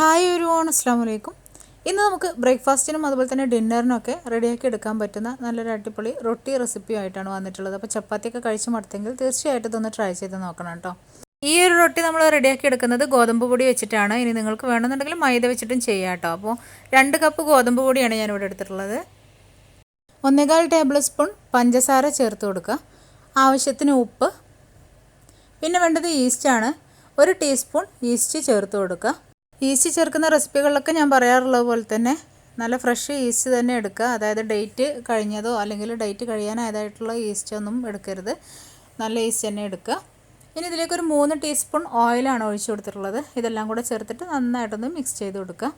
Hi everyone, അസ്സലാമു അലൈക്കും. ഇന്ന് നമുക്ക് ബ്രേക്ക്ഫാസ്റ്റിനും അതുപോലെ തന്നെ ഡിന്നറിനൊക്കെ റെഡിയാക്കി എടുക്കാൻ പറ്റുന്ന നല്ലൊരു അടിപൊളി റൊട്ടി റെസിപ്പി ആയിട്ടാണ് വന്നിട്ടുള്ളത്. അപ്പോൾ ചപ്പാത്തിയൊക്കെ കഴിച്ച് മടുത്തെങ്കിൽ തീർച്ചയായിട്ടും ഇതൊന്ന് ട്രൈ ചെയ്ത് നോക്കണം കേട്ടോ. ഈ ഒരു റൊട്ടി നമ്മൾ റെഡിയാക്കി എടുക്കുന്നത് ഗോതമ്പ് പൊടി വെച്ചിട്ടാണ്. ഇനി നിങ്ങൾക്ക് വേണമെന്നുണ്ടെങ്കിൽ മൈദ വെച്ചിട്ടും ചെയ്യാം കേട്ടോ. അപ്പോൾ 2 കപ്പ് ഗോതമ്പ് പൊടിയാണ് ഞാനിവിടെ എടുത്തിട്ടുള്ളത്. 1.25 ടേബിൾ സ്പൂൺ പഞ്ചസാര ചേർത്ത് കൊടുക്കുക, ആവശ്യത്തിന് ഉപ്പ്, പിന്നെ വേണ്ടത് ഈസ്റ്റാണ്. 1 ടീസ്പൂൺ ഈസ്റ്റ് ചേർത്ത് കൊടുക്കുക. ഈസ്റ്റ് ചേർക്കുന്ന റെസിപ്പികളിലൊക്കെ ഞാൻ പറയാറുള്ളത് പോലെ തന്നെ നല്ല ഫ്രഷ് ഈസ്റ്റ് തന്നെ എടുക്കുക. അതായത് ഡേറ്റ് കഴിഞ്ഞതോ അല്ലെങ്കിൽ ഡേറ്റ് കഴിയാനായതായിട്ടുള്ള ഈസ്റ്റ് ഒന്നും എടുക്കരുത്, നല്ല ഈസ്റ്റ് തന്നെ എടുക്കുക. ഇനി ഇതിലേക്ക് ഒരു 3 ടീസ്പൂൺ ഓയിലാണ് ഒഴിച്ചു കൊടുത്തിട്ടുള്ളത്. ഇതെല്ലാം കൂടെ ചേർത്തിട്ട് നന്നായിട്ടൊന്ന് മിക്സ് ചെയ്ത് കൊടുക്കുക.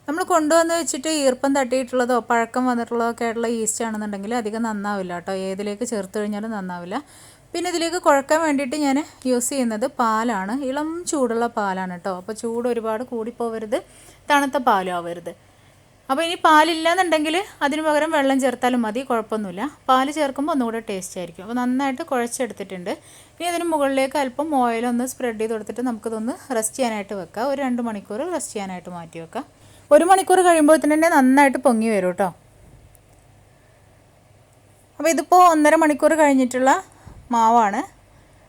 നമ്മൾ കൊണ്ടുവന്ന് വെച്ചിട്ട് ഈർപ്പം തട്ടിയിട്ടുള്ളതോ പഴക്കം വന്നിട്ടുള്ളതോ ഒക്കെ ആയിട്ടുള്ള ഈസ്റ്റ് ആണെന്നുണ്ടെങ്കിൽ അധികം നന്നാവില്ല കേട്ടോ, ഏതിലേക്ക് ചേർത്ത് കഴിഞ്ഞാലും നന്നാവില്ല. പിന്നെ ഇതിലേക്ക് കുഴക്കാൻ വേണ്ടിയിട്ട് ഞാൻ യൂസ് ചെയ്യുന്നത് പാലാണ്, ഇളം ചൂടുള്ള പാലാണ് കേട്ടോ. അപ്പോൾ ചൂട് ഒരുപാട് കൂടിപ്പോവരുത്, തണുത്ത പാലും ആവരുത്. അപ്പോൾ ഇനി പാലില്ലാന്നുണ്ടെങ്കിൽ അതിന് പകരം വെള്ളം ചേർത്താലും മതി, കുഴപ്പമൊന്നുമില്ല. പാൽ ചേർക്കുമ്പോൾ ഒന്നുകൂടെ ടേസ്റ്റ് ആയിരിക്കും. അപ്പോൾ നന്നായിട്ട് കുഴച്ചെടുത്തിട്ടുണ്ട്. ഇനി അതിന് മുകളിലേക്ക് അല്പം ഓയിലൊന്ന് സ്പ്രെഡ് ചെയ്ത് കൊടുത്തിട്ട് നമുക്കിതൊന്ന് റെസ്റ്റ് ചെയ്യാനായിട്ട് വെക്കാം. ഒരു 2 മണിക്കൂർ റെസ്റ്റ് ചെയ്യാനായിട്ട് മാറ്റി വെക്കാം. 1 മണിക്കൂർ കഴിയുമ്പോൾ തന്നെ നന്നായിട്ട് പൊങ്ങി വരും കേട്ടോ. അപ്പോൾ ഇതിപ്പോൾ 1.5 മണിക്കൂർ കഴിഞ്ഞിട്ടുള്ള മാവാണ്.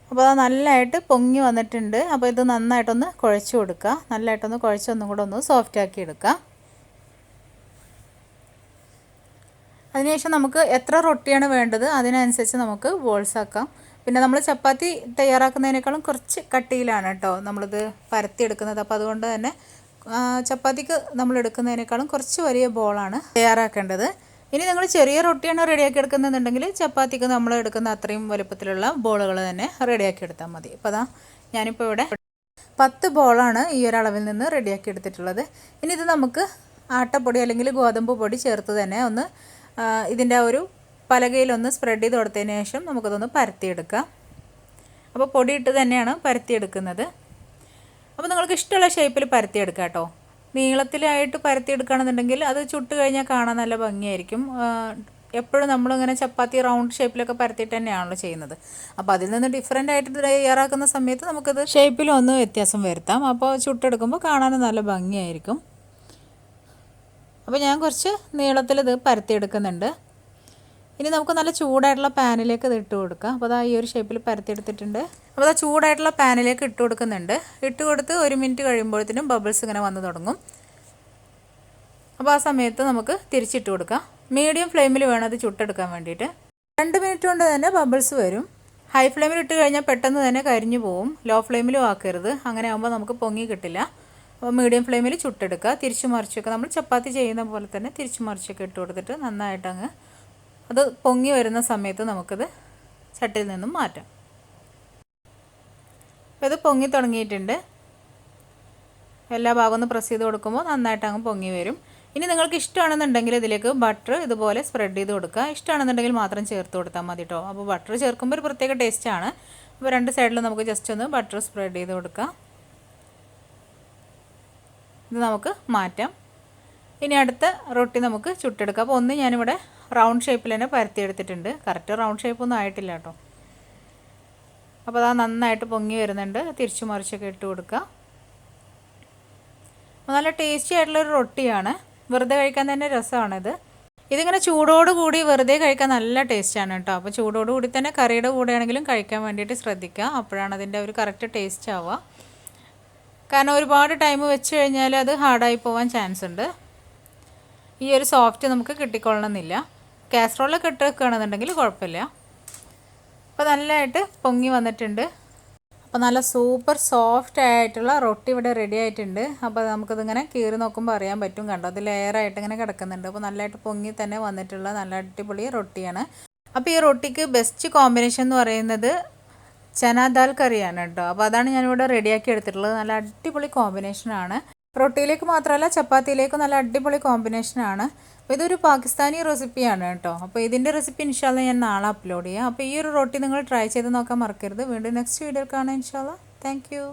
അപ്പോൾ അത് നല്ലതായിട്ട് പൊങ്ങി വന്നിട്ടുണ്ട്. അപ്പോൾ ഇത് നന്നായിട്ടൊന്ന് കുഴച്ച് കൊടുക്കുക. നല്ലതായിട്ടൊന്ന് കുഴച്ച് ഒന്നും കൂടെ ഒന്ന് സോഫ്റ്റാക്കി എടുക്കുക. അതിനുശേഷം നമുക്ക് എത്ര റൊട്ടിയാണ് വേണ്ടത് അതിനനുസരിച്ച് നമുക്ക് ബോൾസ് ആക്കാം. പിന്നെ നമ്മൾ ചപ്പാത്തി തയ്യാറാക്കുന്നതിനേക്കാളും കുറച്ച് കട്ടിയിലാണ് കേട്ടോ നമ്മളിത് പരത്തിയെടുക്കുന്നത്. അപ്പോൾ അതുകൊണ്ട് തന്നെ ചപ്പാത്തിക്ക് നമ്മൾ എടുക്കുന്നതിനേക്കാളും കുറച്ച് വലിയ ബോളാണ് തയ്യാറാക്കേണ്ടത്. ഇനി നിങ്ങൾ ചെറിയ റൊട്ടിയാണ് റെഡിയാക്കി എടുക്കുന്നതെന്നുണ്ടെങ്കിൽ ചപ്പാത്തിക്ക് നമ്മൾ എടുക്കുന്ന അത്രയും വലുപ്പത്തിലുള്ള ബോളുകൾ തന്നെ റെഡിയാക്കി എടുത്താൽ മതി. അപ്പോൾ അതാ ഞാനിപ്പോൾ ഇവിടെ 10 ബോളാണ് ഈ ഒരു അളവിൽ നിന്ന് റെഡിയാക്കി എടുത്തിട്ടുള്ളത്. ഇനി ഇത് നമുക്ക് ആട്ടപ്പൊടി അല്ലെങ്കിൽ ഗോതമ്പ് പൊടി ചേർത്ത് തന്നെ ഒന്ന് ഇതിൻ്റെ ഒരു പലകയിലൊന്ന് സ്പ്രെഡ് ചെയ്ത് കൊടുത്തതിന് ശേഷം നമുക്കതൊന്ന് പരത്തിയെടുക്കാം. അപ്പോൾ പൊടി ഇട്ട് തന്നെയാണ് പരത്തിയെടുക്കുന്നത്. അപ്പോൾ നിങ്ങൾക്ക് ഇഷ്ടമുള്ള ഷേപ്പിൽ പരത്തിയെടുക്കാം കേട്ടോ. നീളത്തിലായിട്ട് പരത്തിയെടുക്കുകയാണെന്നുണ്ടെങ്കിൽ അത് ചുട്ട് കഴിഞ്ഞാൽ കാണാൻ നല്ല ഭംഗിയായിരിക്കും. എപ്പോഴും നമ്മളിങ്ങനെ ചപ്പാത്തി റൗണ്ട് ഷേപ്പിലൊക്കെ പരത്തിയിട്ട് തന്നെയാണല്ലോ ചെയ്യുന്നത്. അപ്പോൾ അതിൽ നിന്ന് ഡിഫറെൻ്റ് ആയിട്ട് തയ്യാറാക്കുന്ന സമയത്ത് നമുക്കത് ഷേപ്പിലൊന്ന് വ്യത്യാസം വരുത്താം. അപ്പോൾ ചുട്ടെടുക്കുമ്പോൾ കാണാൻ നല്ല ഭംഗിയായിരിക്കും. അപ്പോൾ ഞാൻ കുറച്ച് നീളത്തിൽ ഇത് പരത്തിയെടുക്കുന്നുണ്ട്. ഇനി നമുക്ക് നല്ല ചൂടായിട്ടുള്ള പാനിലേക്ക് ഇത് ഇട്ട് കൊടുക്കാം. അപ്പോൾ അതാ ഈ ഒരു ഷേപ്പിൽ പരത്തിയെടുത്തിട്ടുണ്ട്. അപ്പോൾ അതാ ചൂടായിട്ടുള്ള പാനിലേക്ക് ഇട്ട് കൊടുക്കുന്നുണ്ട്. ഇട്ട് കൊടുത്ത് 1 മിനിറ്റ് കഴിയുമ്പോഴത്തേനും ബബിൾസ് ഇങ്ങനെ വന്ന് തുടങ്ങും. അപ്പോൾ ആ സമയത്ത് നമുക്ക് തിരിച്ചിട്ട് കൊടുക്കാം. മീഡിയം ഫ്ലെയിമിൽ വേണം അത് ചുട്ടെടുക്കാൻ വേണ്ടിയിട്ട്. 2 മിനിറ്റ് കൊണ്ട് തന്നെ ബബിൾസ് വരും. ഹൈ ഫ്ലെയിമിൽ ഇട്ട് കഴിഞ്ഞാൽ പെട്ടെന്ന് തന്നെ കരിഞ്ഞു പോവും. ലോ ഫ്ലെയിമിലും ആക്കരുത്, അങ്ങനെ ആകുമ്പോൾ നമുക്ക് പൊങ്ങി കിട്ടില്ല. അപ്പോൾ മീഡിയം ഫ്ലെയിമിൽ ചുട്ടെടുക്കുക. തിരിച്ചു മറിച്ചൊക്കെ നമ്മൾ ചപ്പാത്തി ചെയ്യുന്ന പോലെ തന്നെ തിരിച്ചു മറിച്ചൊക്കെ ഇട്ട് കൊടുത്തിട്ട് നന്നായിട്ടങ്ങ് അത് പൊങ്ങി വരുന്ന സമയത്ത് നമുക്കത് ചട്ടിയിൽ നിന്നും മാറ്റാം. അപ്പോൾ ഇത് പൊങ്ങി തുടങ്ങിയിട്ടുണ്ട്. എല്ലാ ഭാഗവും ഒന്ന് പ്രസ് ചെയ്ത് കൊടുക്കുമ്പോൾ നന്നായിട്ട് അങ്ങ് പൊങ്ങി വരും. ഇനി നിങ്ങൾക്ക് ഇഷ്ടമാണെന്നുണ്ടെങ്കിൽ ഇതിലേക്ക് ബട്ടർ ഇതുപോലെ സ്പ്രെഡ് ചെയ്ത് കൊടുക്കുക. ഇഷ്ടമാണെന്നുണ്ടെങ്കിൽ മാത്രം ചേർത്ത് കൊടുത്താൽ മതി കേട്ടോ. അപ്പോൾ ബട്ടർ ചേർക്കുമ്പോൾ ഒരു പ്രത്യേക ടേസ്റ്റാണ്. അപ്പോൾ 2 സൈഡിലും നമുക്ക് ജസ്റ്റ് ഒന്ന് ബട്ടർ സ്പ്രെഡ് ചെയ്ത് കൊടുക്കാം. ഇത് നമുക്ക് മാറ്റാം. ഇനി അടുത്ത റൊട്ടി നമുക്ക് ചുട്ടെടുക്കാം. അപ്പോൾ ഒന്ന് ഞാനിവിടെ റൗണ്ട് ഷേപ്പിൽ തന്നെ പരത്തിയെടുത്തിട്ടുണ്ട്. കറക്റ്റ് റൗണ്ട് ഷേപ്പൊന്നും ആയിട്ടില്ല കേട്ടോ. അപ്പോൾ അത് നന്നായിട്ട് പൊങ്ങി വരുന്നുണ്ട്. തിരിച്ചു മറിച്ചൊക്കെ ഇട്ട് കൊടുക്കുക. നല്ല ടേസ്റ്റി ആയിട്ടുള്ളൊരു റൊട്ടിയാണ്. വെറുതെ കഴിക്കാൻ തന്നെ രസമാണിത്. ഇതിങ്ങനെ ചൂടോടുകൂടി വെറുതെ കഴിക്കാൻ നല്ല ടേസ്റ്റാണ് കേട്ടോ. അപ്പോൾ ചൂടോടുകൂടി തന്നെ കറിയുടെ കൂടെ ആണെങ്കിലും കഴിക്കാൻ വേണ്ടിയിട്ട് ശ്രദ്ധിക്കുക. അപ്പോഴാണ് അതിൻ്റെ ഒരു കറക്റ്റ് ടേസ്റ്റ് ആവുക. കാരണം ഒരുപാട് ടൈം വെച്ച് കഴിഞ്ഞാൽ അത് ഹാർഡായി പോകാൻ ചാൻസ് ഉണ്ട്. ഈ ഒരു സോഫ്റ്റ് നമുക്ക് കിട്ടിക്കൊള്ളണമെന്നില്ല. കാസറോളൊക്കെ ഇട്ട് വെക്കുകയാണെന്നുണ്ടെങ്കിൽ കുഴപ്പമില്ല. അപ്പോൾ നല്ലതായിട്ട് പൊങ്ങി വന്നിട്ടുണ്ട്. അപ്പോൾ നല്ല സൂപ്പർ സോഫ്റ്റ് ആയിട്ടുള്ള റൊട്ടി ഇവിടെ റെഡി ആയിട്ടുണ്ട്. അപ്പോൾ നമുക്കിതിങ്ങനെ കീറി നോക്കുമ്പോൾ അറിയാൻ പറ്റും, കണ്ടോ, അത് ലെയറായിട്ട് ഇങ്ങനെ കിടക്കുന്നുണ്ട്. അപ്പോൾ നല്ലതായിട്ട് പൊങ്ങി തന്നെ വന്നിട്ടുള്ള നല്ല അടിപൊളി റൊട്ടിയാണ്. അപ്പോൾ ഈ റൊട്ടിക്ക് ബെസ്റ്റ് കോമ്പിനേഷൻ എന്ന് പറയുന്നത് ചന ദാൽ കറിയാണ് കേട്ടോ. അപ്പോൾ അതാണ് ഞാനിവിടെ റെഡിയാക്കി എടുത്തിട്ടുള്ളത്. നല്ല അടിപൊളി കോമ്പിനേഷനാണ്. റൊട്ടിയിലേക്ക് മാത്രമല്ല ചപ്പാത്തിയിലേക്കും നല്ല അടിപൊളി കോമ്പിനേഷനാണ്. അപ്പോൾ ഇതൊരു പാകിസ്ഥാനി റെസിപ്പിയാണ് കേട്ടോ. അപ്പോൾ ഇതിൻ്റെ റെസിപ്പി ഇൻഷാല്ല ഞാൻ നാളെ അപ്ലോഡ് ചെയ്യാം. അപ്പോൾ ഈ ഒരു റൊട്ടി നിങ്ങൾ ട്രൈ ചെയ്ത് നോക്കാൻ മറക്കരുത്. വീണ്ടും നെക്സ്റ്റ് വീഡിയോയിൽ കാണാം ഇൻഷാല്ല. Thank you.